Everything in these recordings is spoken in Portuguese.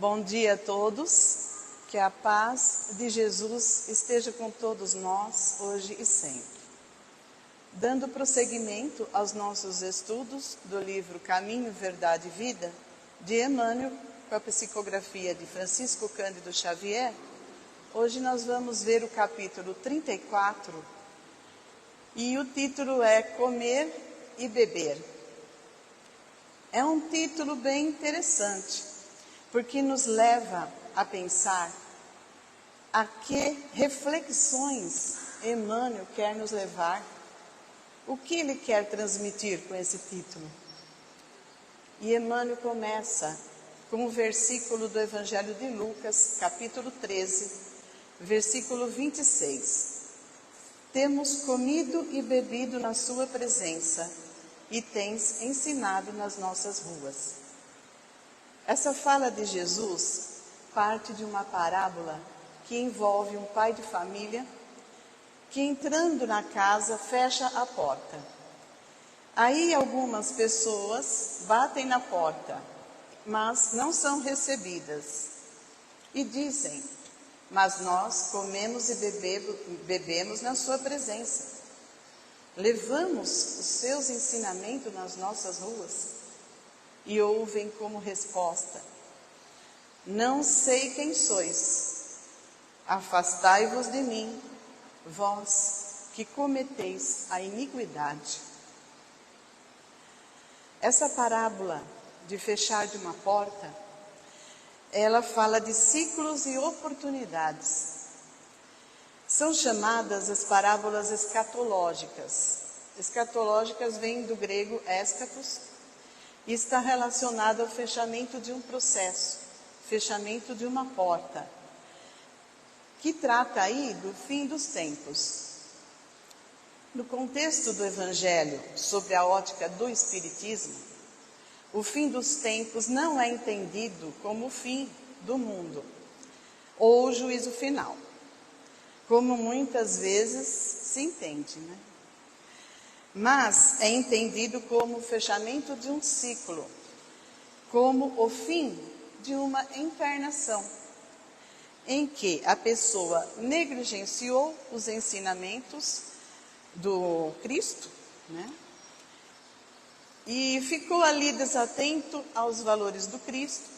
Bom dia a todos, que a paz de Jesus esteja com todos nós, hoje e sempre. Dando prosseguimento aos nossos estudos do livro Caminho, Verdade e Vida, de Emmanuel, com a psicografia de Francisco Cândido Xavier, hoje nós vamos ver o capítulo 34, e o título é Comer e Beber. É um título bem interessante, porque nos leva a pensar a que reflexões Emmanuel quer nos levar, o que ele quer transmitir com esse título. E Emmanuel começa com o versículo do Evangelho de Lucas, capítulo 13, versículo 26. Temos comido e bebido na sua presença, e tens ensinado nas nossas ruas. Essa fala de Jesus parte de uma parábola que envolve um pai de família que, entrando na casa, fecha a porta. Aí algumas pessoas batem na porta, mas não são recebidas. E dizem: mas nós comemos e bebemos na sua presença. Levamos os seus ensinamentos nas nossas ruas. E ouvem como resposta: não sei quem sois, afastai-vos de mim, vós que cometeis a iniquidade. Essa parábola de fechar de uma porta, ela fala de ciclos e oportunidades. São chamadas as parábolas escatológicas. Escatológicas vem do grego eschatos e está relacionado ao fechamento de um processo, fechamento de uma porta, que trata aí do fim dos tempos. No contexto do Evangelho, sobre a ótica do Espiritismo, o fim dos tempos não é entendido como o fim do mundo, ou o juízo final, como muitas vezes se entende, né? Mas é entendido como o fechamento de um ciclo, como o fim de uma encarnação, em que a pessoa negligenciou os ensinamentos do Cristo, né? E ficou ali desatento aos valores do Cristo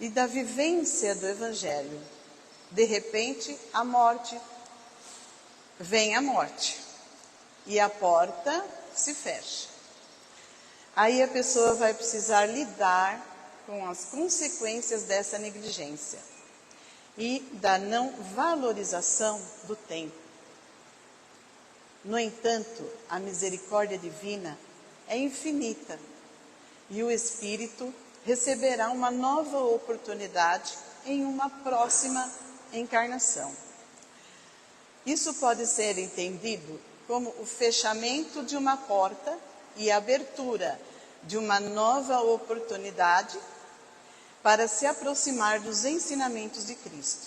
e da vivência do Evangelho. De repente, a morte, vem a morte. E a porta se fecha. Aí a pessoa vai precisar lidar com as consequências dessa negligência e da não valorização do tempo. No entanto, a misericórdia divina é infinita e o espírito receberá uma nova oportunidade em uma próxima encarnação. Isso pode ser entendido como o fechamento de uma porta e a abertura de uma nova oportunidade para se aproximar dos ensinamentos de Cristo.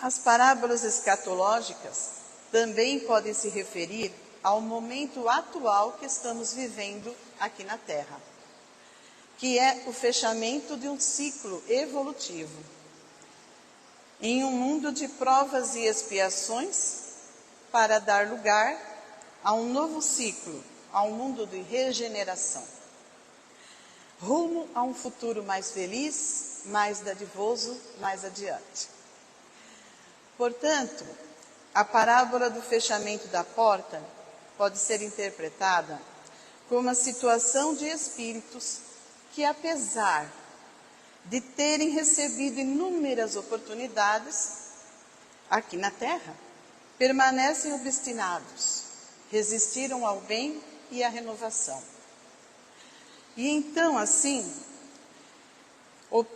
As parábolas escatológicas também podem se referir ao momento atual que estamos vivendo aqui na Terra, que é o fechamento de um ciclo evolutivo. Em um mundo de provas e expiações, para dar lugar a um novo ciclo, a um mundo de regeneração, rumo a um futuro mais feliz, mais dadivoso, mais adiante. Portanto, a parábola do fechamento da porta pode ser interpretada como a situação de espíritos que, apesar de terem recebido inúmeras oportunidades aqui na Terra, permanecem obstinados, resistiram ao bem e à renovação. E então, assim,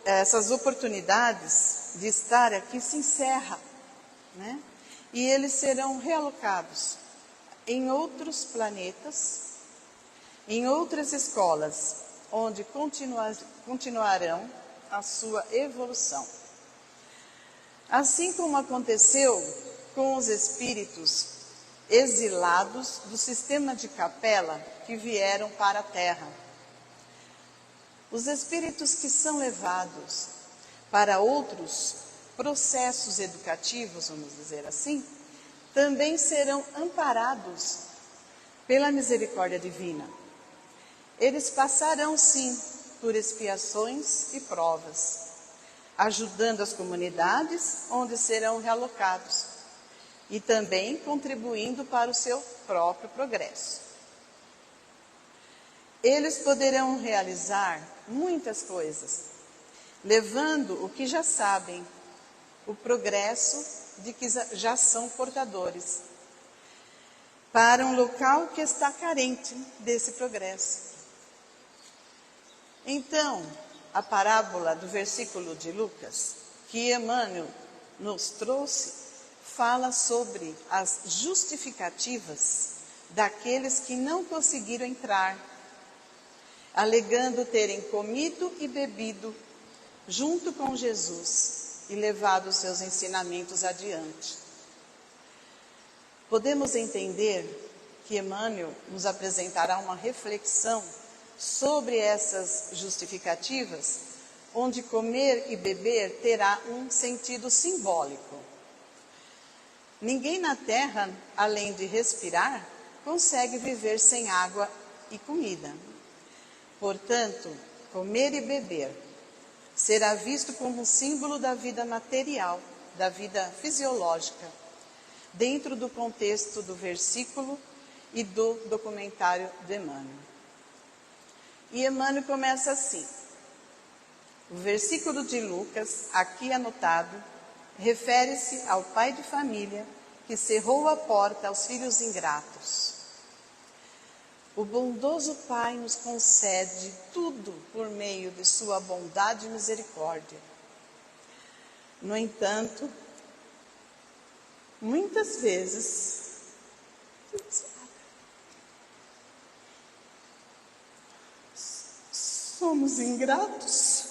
essas oportunidades de estar aqui se encerram, né? E eles serão realocados em outros planetas, em outras escolas, onde continuarão a sua evolução. Assim como aconteceu com os espíritos exilados do sistema de capela que vieram para a Terra. os espíritos que são levados para outros processos educativos, vamos dizer assim, também serão amparados pela misericórdia divina. Eles passarão, sim, por expiações e provas, ajudando as comunidades onde serão realocados e também contribuindo para o seu próprio progresso. Eles poderão realizar muitas coisas, levando o que já sabem, o progresso de que já são portadores, para um local que está carente desse progresso. Então, a parábola do versículo de Lucas, que Emmanuel nos trouxe, fala sobre as justificativas daqueles que não conseguiram entrar, alegando terem comido e bebido junto com Jesus e levado os seus ensinamentos adiante. Podemos entender que Emmanuel nos apresentará uma reflexão sobre essas justificativas, onde comer e beber terá um sentido simbólico. Ninguém na Terra, além de respirar, consegue viver sem água e comida. Portanto, comer e beber será visto como um símbolo da vida material, da vida fisiológica, dentro do contexto do versículo e do documentário de Emmanuel. E Emmanuel começa assim: o versículo de Lucas, aqui anotado, refere-se ao pai de família que cerrou a porta aos filhos ingratos. O bondoso Pai nos concede tudo por meio de sua bondade e misericórdia. No entanto, muitas vezes, somos ingratos.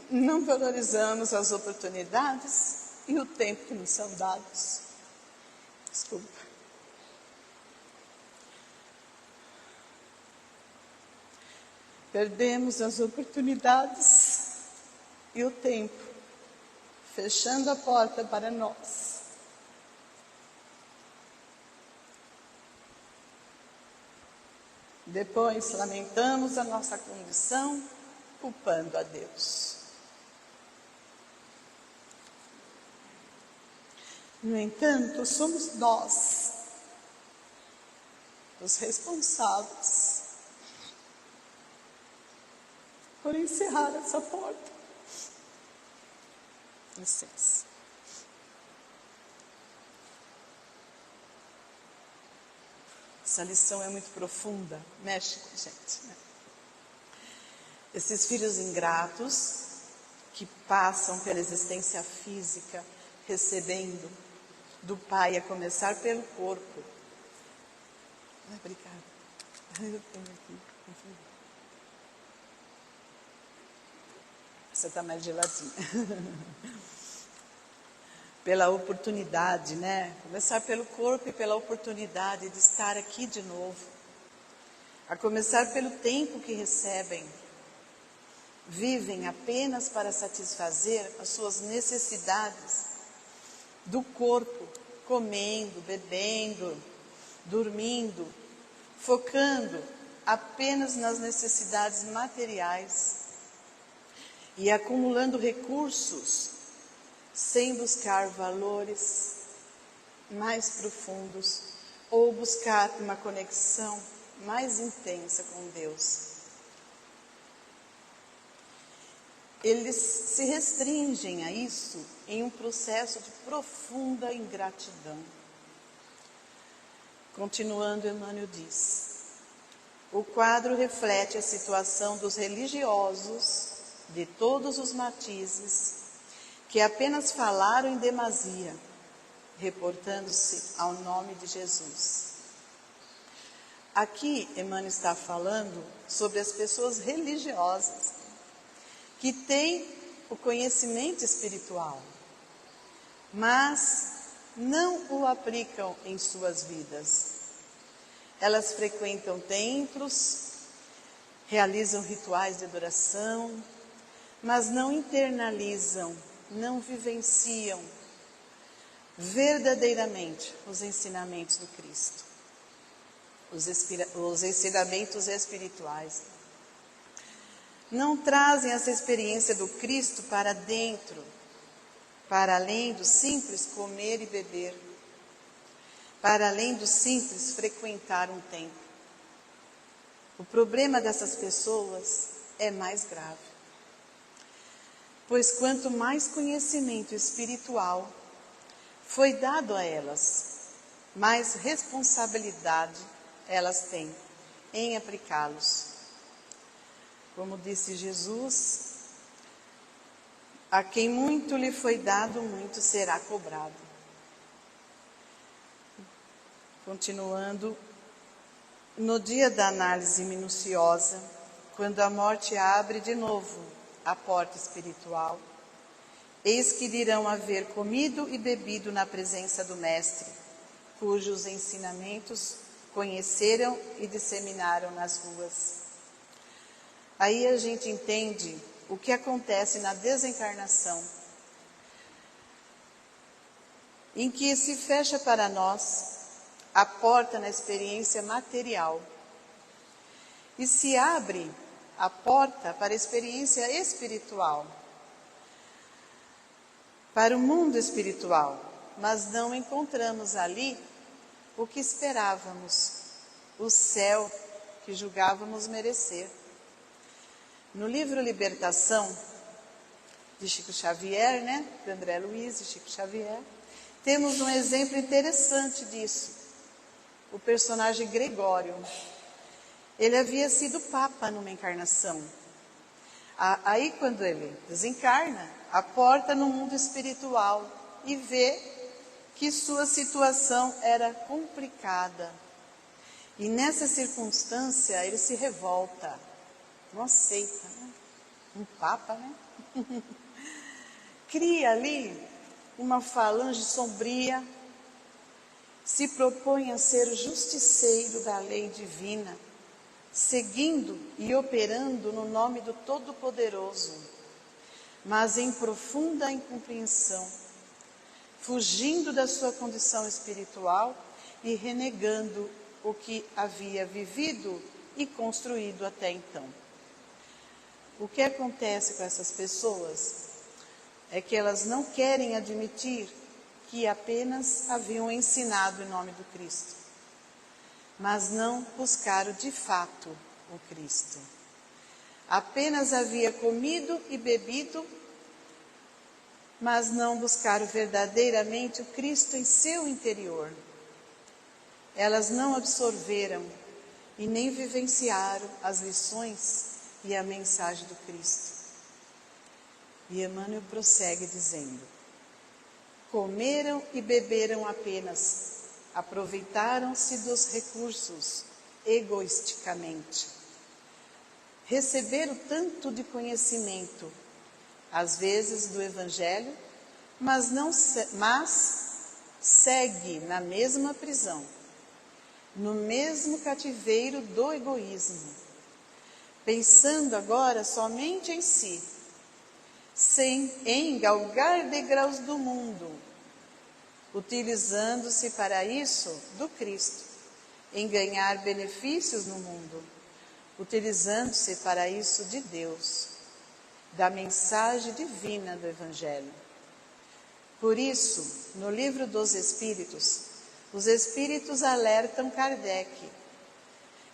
Não valorizamos as oportunidades e o tempo que nos são dados. Desculpa. Perdemos as oportunidades e o tempo, fechando a porta para nós. Depois lamentamos a nossa condição, culpando a Deus. No entanto, somos nós os responsáveis por encerrar essa porta. Licença. Essa lição é muito profunda, mexe com a gente, né? Esses filhos ingratos que passam pela existência física, recebendo do Pai, a começar pelo corpo. Obrigada. Eu tenho aqui. Você está mais geladinha. Pela oportunidade, né? Começar pelo corpo e pela oportunidade de estar aqui de novo. A começar pelo tempo que recebem. Vivem apenas para satisfazer as suas necessidades do corpo, comendo, bebendo, dormindo, focando apenas nas necessidades materiais e acumulando recursos sem buscar valores mais profundos ou buscar uma conexão mais intensa com Deus. Eles se restringem a isso em um processo de profunda ingratidão. Continuando, Emmanuel diz: o quadro reflete a situação dos religiosos de todos os matizes que apenas falaram em demasia, reportando-se ao nome de Jesus. Aqui, Emmanuel está falando sobre as pessoas religiosas que têm o conhecimento espiritual, mas não o aplicam em suas vidas. Elas frequentam templos, realizam rituais de adoração, mas não internalizam, não vivenciam verdadeiramente os ensinamentos do Cristo, os ensinamentos espirituais. Não trazem essa experiência do Cristo para dentro, para além do simples comer e beber, para além do simples frequentar um templo. O problema dessas pessoas é mais grave, pois quanto mais conhecimento espiritual foi dado a elas, mais responsabilidade elas têm em aplicá-los. Como disse Jesus, a quem muito lhe foi dado, muito será cobrado. Continuando, no dia da análise minuciosa, quando a morte abre de novo a porta espiritual, eis que dirão haver comido e bebido na presença do Mestre, cujos ensinamentos conheceram e disseminaram nas ruas. Aí a gente entende o que acontece na desencarnação, em que se fecha para nós a porta na experiência material e se abre a porta para a experiência espiritual, para o mundo espiritual, mas não encontramos ali o que esperávamos, o céu que julgávamos merecer. No livro Libertação, de Chico Xavier, de André Luiz e Chico Xavier, temos um exemplo interessante disso. O personagem Gregório. Ele havia sido papa numa encarnação. Aí, quando ele desencarna, a porta no mundo espiritual e vê que sua situação era complicada. E nessa circunstância, ele se revolta. Não aceita, né? Um papa, né? Cria ali uma falange sombria, se propõe a ser o justiceiro da lei divina, seguindo e operando no nome do Todo-Poderoso, mas em profunda incompreensão, fugindo da sua condição espiritual e renegando o que havia vivido e construído até então. O que acontece com essas pessoas é que elas não querem admitir que apenas haviam ensinado em nome do Cristo, mas não buscaram de fato o Cristo. Apenas havia comido e bebido, mas não buscaram verdadeiramente o Cristo em seu interior. Elas não absorveram e nem vivenciaram as lições e a mensagem do Cristo. E Emmanuel prossegue dizendo: comeram e beberam apenas, aproveitaram-se dos recursos egoisticamente. Receberam tanto de conhecimento, às vezes do Evangelho, mas segue na mesma prisão, no mesmo cativeiro do egoísmo, pensando agora somente em si, em galgar degraus do mundo, utilizando-se para isso do Cristo, em ganhar benefícios no mundo, utilizando-se para isso de Deus, da mensagem divina do Evangelho. Por isso, no Livro dos Espíritos, os Espíritos alertam Kardec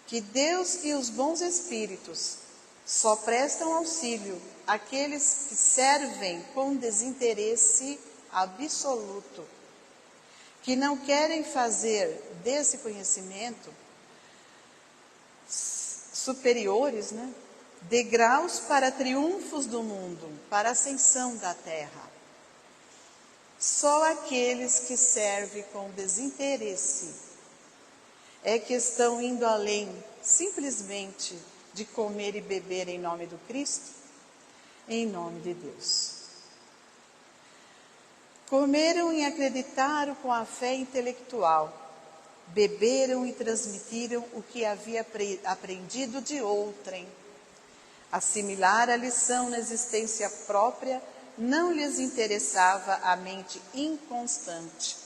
que Deus e os bons Espíritos só prestam auxílio àqueles que servem com desinteresse absoluto, que não querem fazer desse conhecimento superiores, degraus para triunfos do mundo, para a ascensão da terra. Só aqueles que servem com desinteresse é que estão indo além simplesmente de comer e beber em nome do Cristo, em nome de Deus. Comeram e acreditaram com a fé intelectual, beberam e transmitiram o que havia aprendido de outrem. Assimilar a lição na existência própria não lhes interessava a mente inconstante.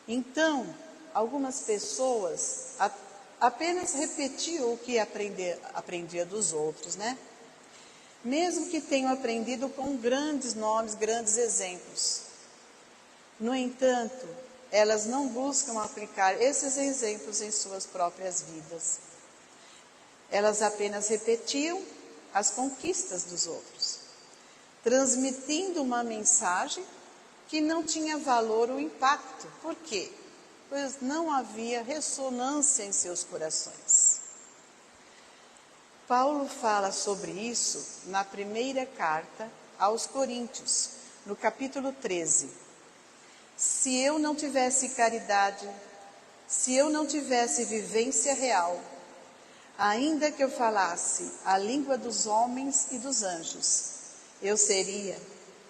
Então, algumas pessoas apenas repetiam o que aprendia dos outros, né? Mesmo que tenham aprendido com grandes nomes, grandes exemplos. No entanto, elas não buscam aplicar esses exemplos em suas próprias vidas. Elas apenas repetiam as conquistas dos outros, transmitindo uma mensagem que não tinha valor ou impacto. Por quê? Pois não havia ressonância em seus corações. Paulo fala sobre isso na primeira carta aos Coríntios, no capítulo 13. Se eu não tivesse caridade, se eu não tivesse vivência real, ainda que eu falasse a língua dos homens e dos anjos, eu seria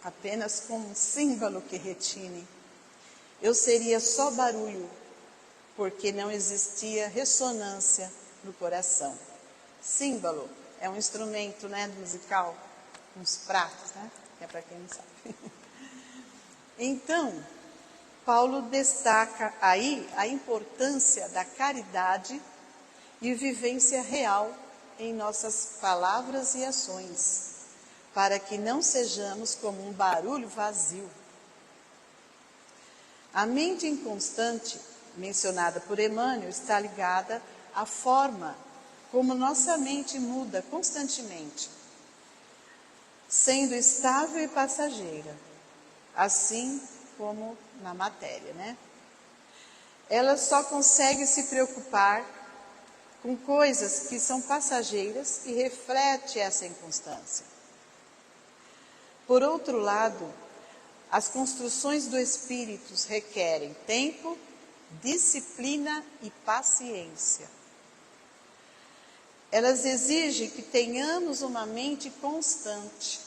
apenas como um símbolo que retine. Eu seria só barulho, porque não existia ressonância no coração. Símbolo é um instrumento, né, musical, uns pratos, né? Que é para quem não sabe. Então, Paulo destaca aí a importância da caridade e vivência real em nossas palavras e ações, para que não sejamos como um barulho vazio. A mente inconstante, mencionada por Emmanuel, está ligada à forma como nossa mente muda constantemente, sendo estável e passageira, assim como na matéria, né? Ela só consegue se preocupar com coisas que são passageiras e reflete essa inconstância. Por outro lado, as construções do espírito requerem tempo, disciplina e paciência. Elas exigem que tenhamos uma mente constante.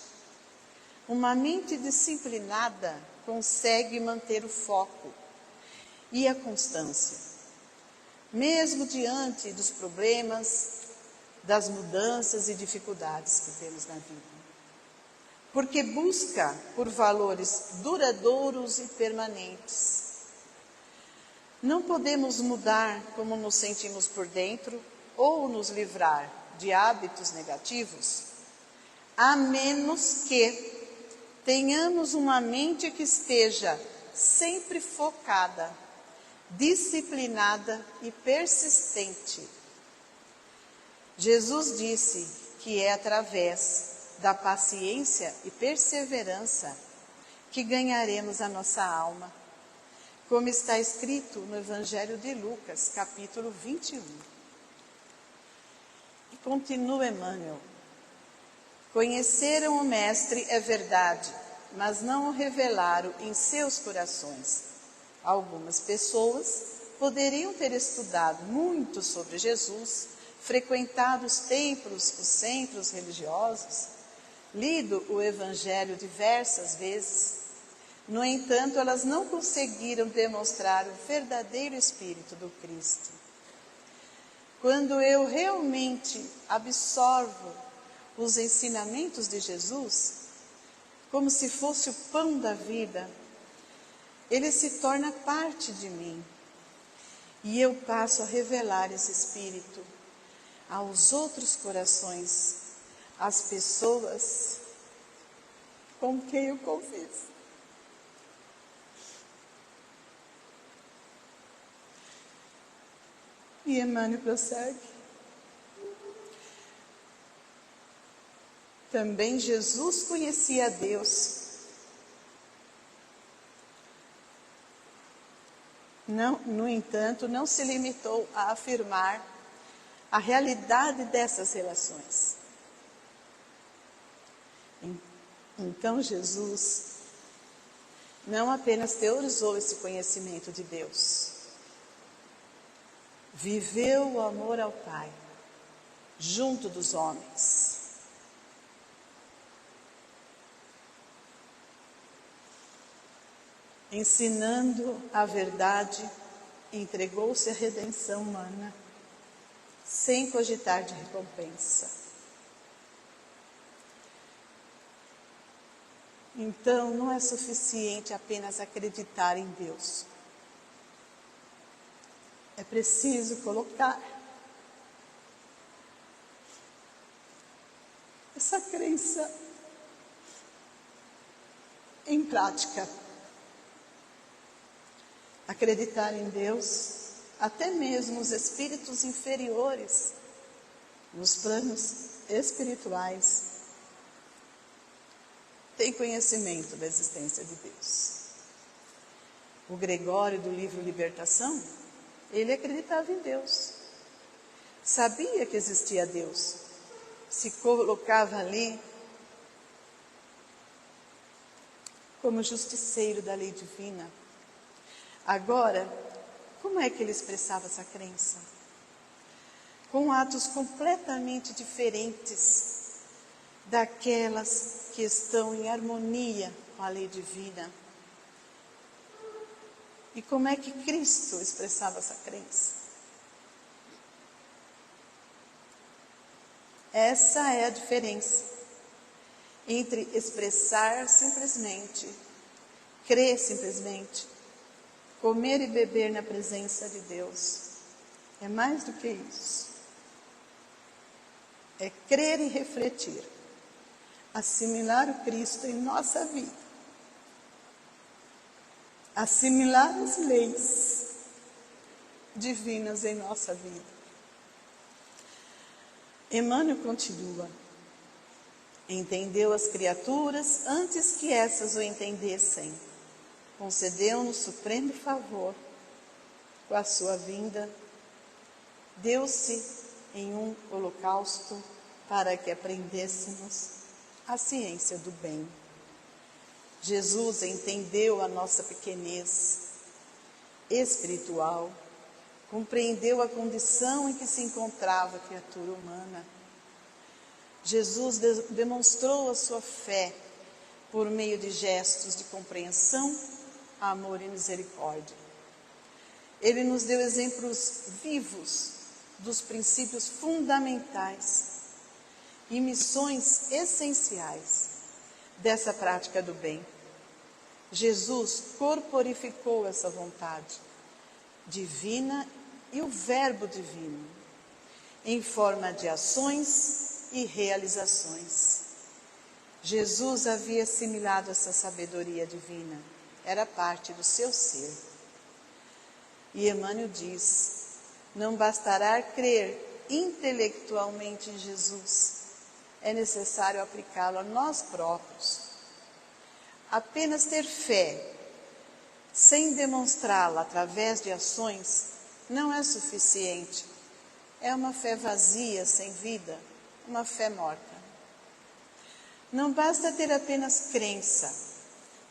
Uma mente disciplinada consegue manter o foco e a constância, mesmo diante dos problemas, das mudanças e dificuldades que temos na vida. Porque busca por valores duradouros e permanentes. Não podemos mudar como nos sentimos por dentro ou nos livrar de hábitos negativos, a menos que tenhamos uma mente que esteja sempre focada, disciplinada e persistente. Jesus disse que é através da paciência e perseverança que ganharemos a nossa alma, como está escrito no Evangelho de Lucas, capítulo 21. E continua Emmanuel: conheceram o Mestre, é verdade, mas não o revelaram em seus corações. Algumas pessoas poderiam ter estudado muito sobre Jesus, frequentado os templos, os centros religiosos, lido o Evangelho diversas vezes. No entanto, elas não conseguiram demonstrar o verdadeiro espírito do Cristo. Quando eu realmente absorvo os ensinamentos de Jesus, como se fosse o pão da vida, ele se torna parte de mim. E eu passo a revelar esse espírito aos outros corações, às pessoas com quem eu convivo. E Emmanuel prossegue: também Jesus conhecia a Deus. No entanto, não se limitou a afirmar a realidade dessas relações. Então Jesus não apenas teorizou esse conhecimento de Deus, viveu o amor ao Pai junto dos homens. ensinando a verdade, entregou-se à redenção humana, sem cogitar de recompensa. Então, não é suficiente apenas acreditar em Deus. É preciso colocar essa crença em prática. Acreditar em Deus, até mesmo os espíritos inferiores, nos planos espirituais, tem conhecimento da existência de Deus. O Gregório, do livro Libertação, ele acreditava em Deus. Sabia que existia Deus. Se colocava ali como justiceiro da lei divina. Agora, como é que ele expressava essa crença? Com atos completamente diferentes daquelas que estão em harmonia com a lei divina. E como é que Cristo expressava essa crença? Essa é a diferença entre expressar simplesmente, crer simplesmente, comer e beber na presença de Deus. É mais do que isso. É crer e refletir. Assimilar o Cristo em nossa vida. Assimilar as leis divinas em nossa vida. Emmanuel continua. Entendeu as criaturas antes que essas o entendessem. Concedeu-nos supremo favor. Com a sua vinda, deu-se em um holocausto para que aprendêssemos a ciência do bem. Jesus entendeu a nossa pequenez espiritual, compreendeu a condição em que se encontrava a criatura humana. Jesus demonstrou a sua fé por meio de gestos de compreensão, amor e misericórdia. Ele nos deu exemplos vivos dos princípios fundamentais e missões essenciais dessa prática do bem. Jesus corporificou essa vontade divina e o verbo divino em forma de ações e realizações. Jesus havia assimilado essa sabedoria divina, era parte do seu ser. E Emmanuel diz: não bastará crer intelectualmente em Jesus, é necessário aplicá-lo a nós próprios. Apenas ter fé, sem demonstrá-la através de ações, não é suficiente. É uma fé vazia, sem vida, uma fé morta. Não basta ter apenas crença,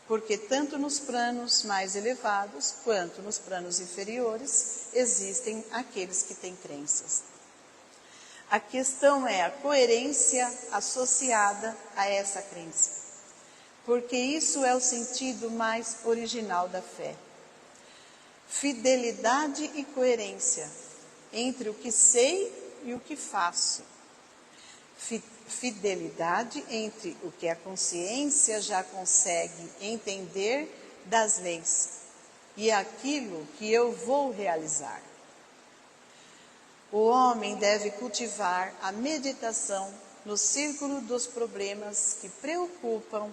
porque tanto nos planos mais elevados, quanto nos planos inferiores, existem aqueles que têm crenças. A questão é a coerência associada a essa crença, porque isso é o sentido mais original da fé. Fidelidade e coerência entre o que sei e o que faço. Fidelidade entre o que a consciência já consegue entender das leis e aquilo que eu vou realizar. O homem deve cultivar a meditação no círculo dos problemas que preocupam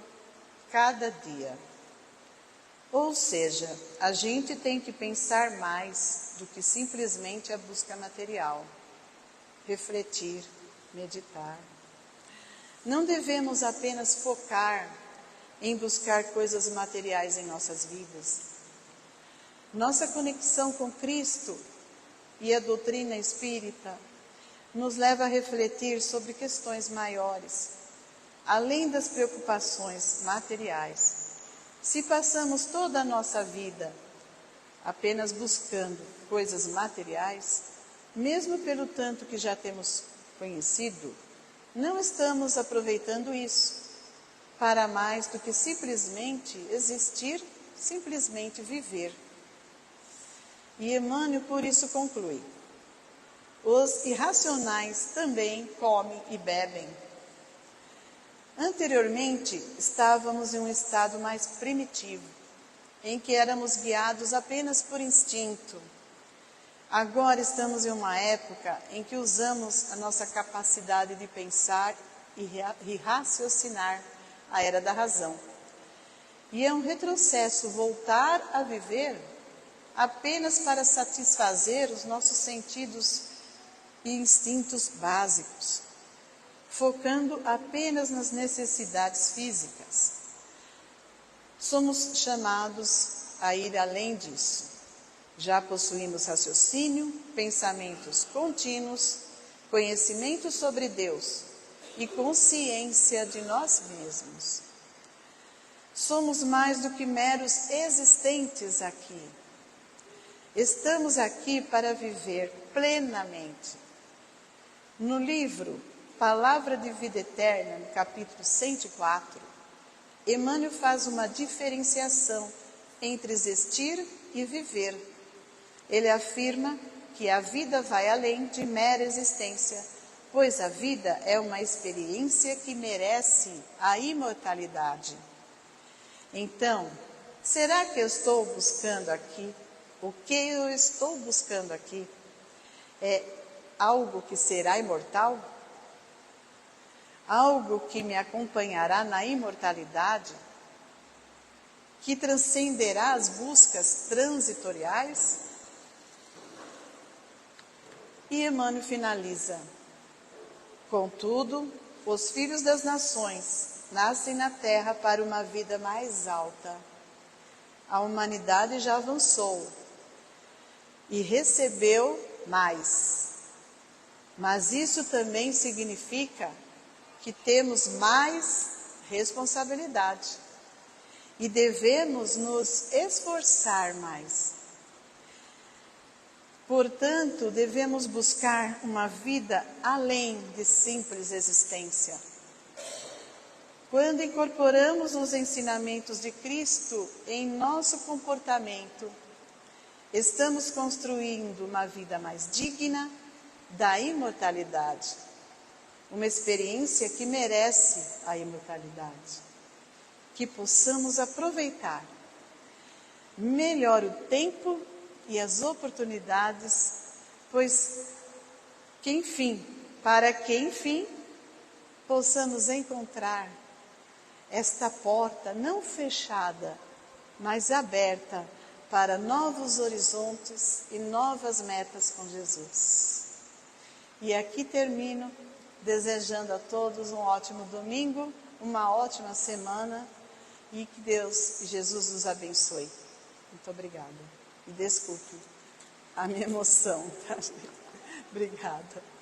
cada dia. Ou seja, a gente tem que pensar mais do que simplesmente a busca material. Refletir, meditar. Não devemos apenas focar em buscar coisas materiais em nossas vidas. Nossa conexão com Cristo e a doutrina espírita nos leva a refletir sobre questões maiores, além das preocupações materiais. Se passamos toda a nossa vida apenas buscando coisas materiais, mesmo pelo tanto que já temos conhecido, não estamos aproveitando isso para mais do que simplesmente existir simplesmente viver. E Emmanuel por isso conclui: os irracionais também comem e bebem. Anteriormente, estávamos em um estado mais primitivo, em que éramos guiados apenas por instinto. Agora estamos em uma época em que usamos a nossa capacidade de pensar e raciocinar, a era da razão. E é um retrocesso voltar a viver apenas para satisfazer os nossos sentidos e instintos básicos, focando apenas nas necessidades físicas. Somos chamados a ir além disso. Já possuímos raciocínio, pensamentos contínuos, conhecimento sobre Deus e consciência de nós mesmos. Somos mais do que meros existentes aqui. Estamos aqui para viver plenamente. No livro Palavra de Vida Eterna, no capítulo 104, Emmanuel faz uma diferenciação entre existir e viver. Ele afirma que a vida vai além de mera existência, pois a vida é uma experiência que merece a imortalidade. Então, será que eu estou buscando aqui? O que eu estou buscando aqui é algo que será imortal? Algo que me acompanhará na imortalidade? Que transcenderá as buscas transitoriais? E Emmanuel finaliza: contudo, os filhos das nações nascem na terra para uma vida mais alta. A humanidade já avançou e recebeu mais. Mas isso também significa que temos mais responsabilidade e devemos nos esforçar mais. Portanto, devemos buscar uma vida além de simples existência. Quando incorporamos os ensinamentos de Cristo em nosso comportamento, estamos construindo uma vida mais digna da imortalidade, uma experiência que merece a imortalidade, que possamos aproveitar melhor o tempo e as oportunidades, pois para que enfim possamos encontrar esta porta não fechada, mas aberta para novos horizontes e novas metas com Jesus. E aqui termino desejando a todos um ótimo domingo, uma ótima semana e que Deus e Jesus nos abençoe. Muito obrigada. E desculpe a minha emoção, tá? Obrigada.